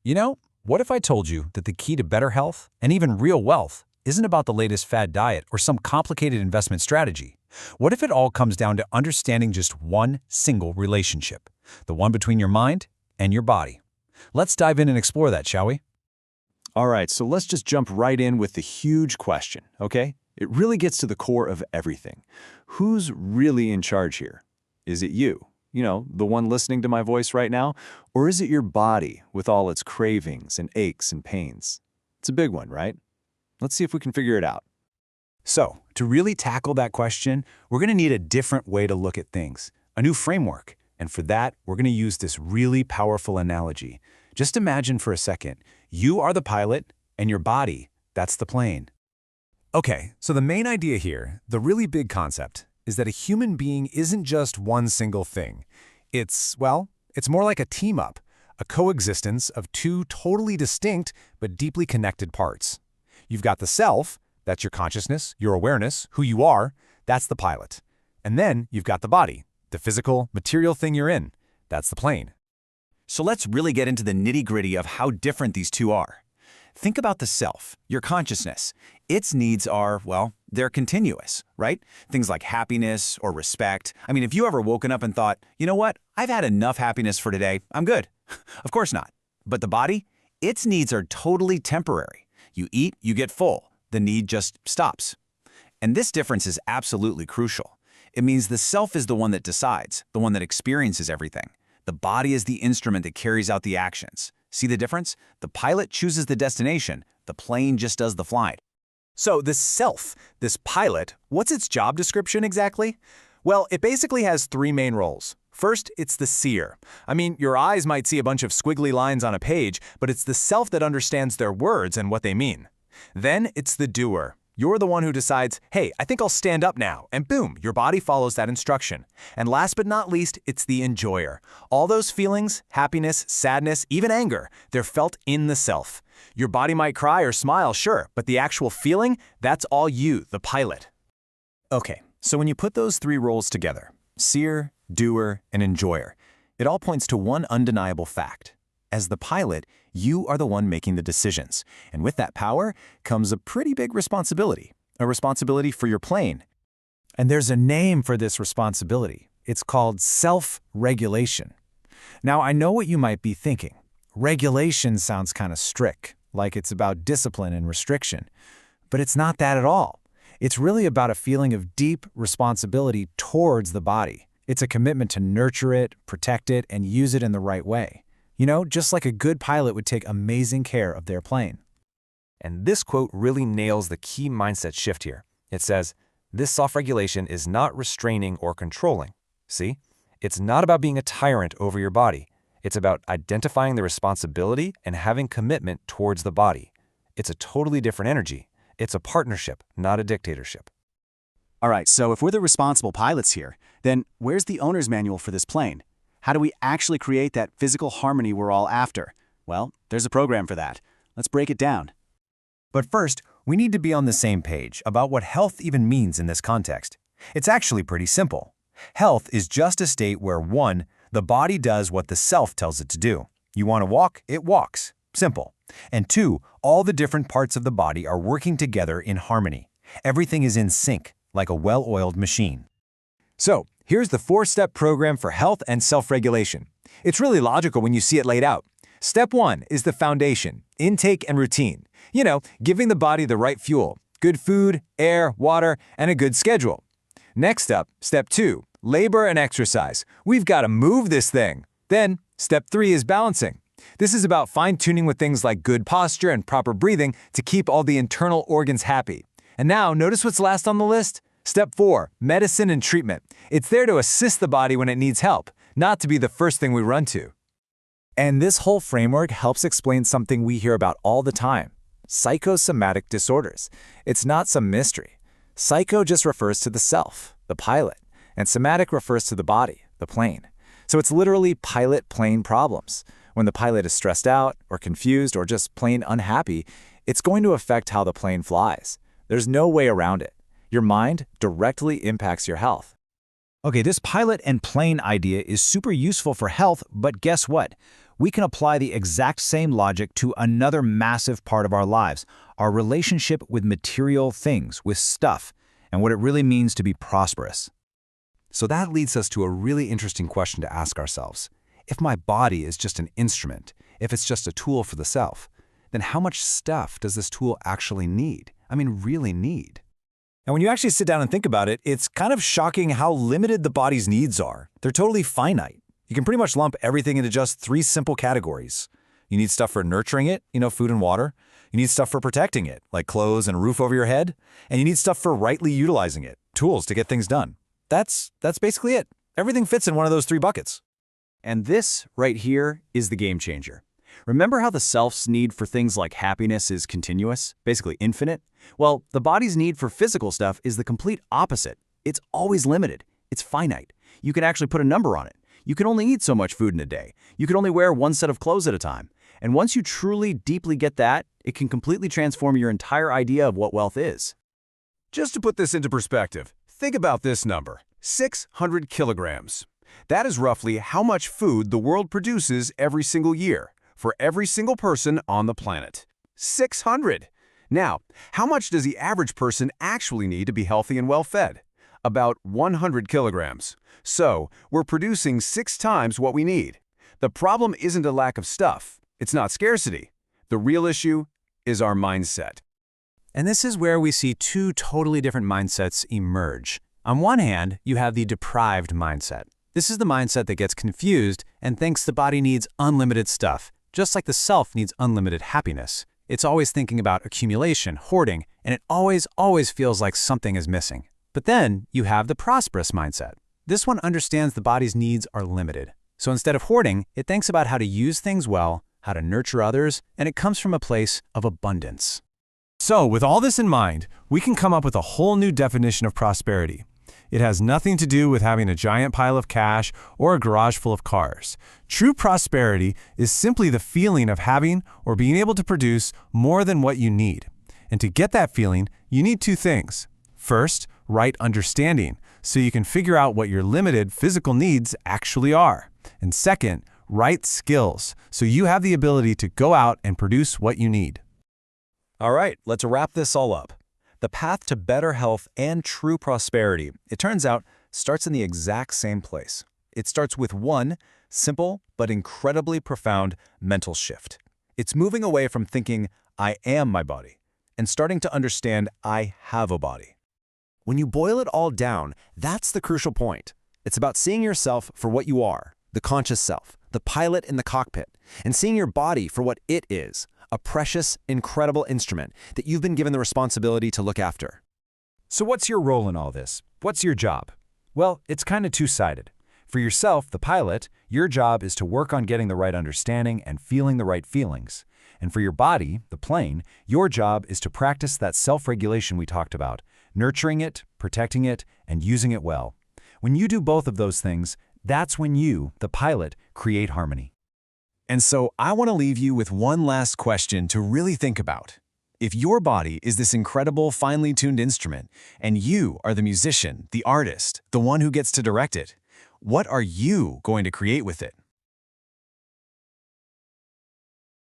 You know, what if I told you that the key to better health and even real wealth isn't about the latest fad diet or some complicated investment strategy? What if it all comes down to understanding just one single relationship, the one between your mind and your body? Let's dive in and explore that, shall we? All right, so let's just jump right in with the huge question, okay? It really gets to the core of everything. Who's really in charge here? Is it you? The one listening to my voice right now? Or is it your body with all its cravings and aches and pains? It's a big one, right? Let's see if we can figure it out. So, to really tackle that question, we're going to need a different way to look at things, a new framework. And for that, we're going to use this really powerful analogy. Just imagine for a second, you are the pilot and your body, that's the plane. Okay, so the main idea here, the really big concept, is that a human being isn't just one single thing. It's more like a team-up, a coexistence of two totally distinct but deeply connected parts. You've got the self, that's your consciousness, your awareness, who you are, that's the pilot. And then you've got the body, the physical, material thing you're in, that's the plane. So let's really get into the nitty-gritty of how different these two are. Think about the self, your consciousness. Its needs are, they're continuous, right? Things like happiness or respect. I mean, if you ever woken up and thought, you know what, I've had enough happiness for today, I'm good. Of course not. But the body, its needs are totally temporary. You eat, you get full. The need just stops. And this difference is absolutely crucial. It means the self is the one that decides, the one that experiences everything. The body is the instrument that carries out the actions. See the difference? The pilot chooses the destination, the plane just does the flight. So this self, this pilot, what's its job description exactly? Well, it basically has three main roles. First, it's the seer. I mean, your eyes might see a bunch of squiggly lines on a page, but it's the self that understands their words and what they mean. Then it's the doer. You're the one who decides, hey, I think I'll stand up now, and boom, your body follows that instruction. And last but not least, it's the enjoyer. All those feelings, happiness, sadness, even anger, they're felt in the self. Your body might cry or smile, sure, but the actual feeling, that's all you, the pilot. Okay, so when you put those three roles together, seer, doer, and enjoyer, it all points to one undeniable fact. As the pilot, you are the one making the decisions. And with that power comes a pretty big responsibility, a responsibility for your plane. And there's a name for this responsibility. It's called self-regulation. Now, I know what you might be thinking. Regulation sounds kind of strict, like it's about discipline and restriction. But it's not that at all. It's really about a feeling of deep responsibility towards the body. It's a commitment to nurture it, protect it, and use it in the right way. Just like a good pilot would take amazing care of their plane. And this quote really nails the key mindset shift here. It says, this self-regulation is not restraining or controlling. See? It's not about being a tyrant over your body. It's about identifying the responsibility and having commitment towards the body. It's a totally different energy. It's a partnership, not a dictatorship. All right, so if we're the responsible pilots here, then where's the owner's manual for this plane? How do we actually create that physical harmony we're all after? Well, there's a program for that. Let's break it down. But first, we need to be on the same page about what health even means in this context. It's actually pretty simple. Health is just a state where 1, the body does what the self tells it to do. You want to walk, it walks. Simple. And 2, all the different parts of the body are working together in harmony. Everything is in sync, like a well-oiled machine. So, here's the 4-step program for health and self-regulation. It's really logical when you see it laid out. Step 1 is the foundation, intake and routine. Giving the body the right fuel, good food, air, water, and a good schedule. Next up, step 2, labor and exercise. We've got to move this thing. Then, step 3 is balancing. This is about fine-tuning with things like good posture and proper breathing to keep all the internal organs happy. And now, notice what's last on the list? Step 4, medicine and treatment. It's there to assist the body when it needs help, not to be the first thing we run to. And this whole framework helps explain something we hear about all the time: psychosomatic disorders. It's not some mystery. Psycho just refers to the self, the pilot, and somatic refers to the body, the plane. So it's literally pilot-plane problems. When the pilot is stressed out, or confused, or just plain unhappy, it's going to affect how the plane flies. There's no way around it. Your mind directly impacts your health. Okay, this pilot and plane idea is super useful for health, but guess what? we can apply the exact same logic to another massive part of our lives, our relationship with material things, with stuff, and what it really means to be prosperous. So that leads us to a really interesting question to ask ourselves. If my body is just an instrument, if it's just a tool for the self, then how much stuff does this tool actually need? I mean, really need? And when you actually sit down and think about it, it's kind of shocking how limited the body's needs are. They're totally finite. You can pretty much lump everything into just 3 simple categories. You need stuff for nurturing it, food and water. You need stuff for protecting it, like clothes and a roof over your head. And you need stuff for rightly utilizing it, tools to get things done. That's basically it. Everything fits in one of those 3 buckets. And this, right here, is the game changer. Remember how the self's need for things like happiness is continuous, basically infinite? Well, the body's need for physical stuff is the complete opposite. It's always limited. It's finite. You can actually put a number on it. You can only eat so much food in a day. You can only wear 1 set of clothes at a time. And once you truly, deeply get that, it can completely transform your entire idea of what wealth is. Just to put this into perspective, think about this number, 600 kilograms. That is roughly how much food the world produces every single year for every single person on the planet. 600! Now, how much does the average person actually need to be healthy and well-fed? About 100 kilograms. So, we're producing 6 times what we need. The problem isn't a lack of stuff. It's not scarcity. The real issue is our mindset. And this is where we see 2 totally different mindsets emerge. On one hand, you have the deprived mindset. This is the mindset that gets confused and thinks the body needs unlimited stuff, just like the self needs unlimited happiness. It's always thinking about accumulation, hoarding, and it always feels like something is missing. But then you have the prosperous mindset. This one understands the body's needs are limited. So instead of hoarding, it thinks about how to use things well, how to nurture others, and it comes from a place of abundance. So, with all this in mind, we can come up with a whole new definition of prosperity. It has nothing to do with having a giant pile of cash or a garage full of cars. True prosperity is simply the feeling of having or being able to produce more than what you need. And to get that feeling, you need 2 things. First, right understanding, so you can figure out what your limited physical needs actually are. And second, right skills, so you have the ability to go out and produce what you need. All right, let's wrap this all up. The path to better health and true prosperity, it turns out, starts in the exact same place. It starts with one simple but incredibly profound mental shift. It's moving away from thinking, I am my body, and starting to understand I have a body. When you boil it all down, that's the crucial point. It's about seeing yourself for what you are, the conscious self, the pilot in the cockpit, and seeing your body for what it is, a precious, incredible instrument that you've been given the responsibility to look after. So what's your role in all this? What's your job? Well, it's kind of 2-sided. For yourself, the pilot, your job is to work on getting the right understanding and feeling the right feelings. And for your body, the plane, your job is to practice that self-regulation we talked about, nurturing it, protecting it, and using it well. When you do both of those things, that's when you, the pilot, create harmony. And so I want to leave you with one last question to really think about. If your body is this incredible, finely tuned instrument, and you are the musician, the artist, the one who gets to direct it, what are you going to create with it?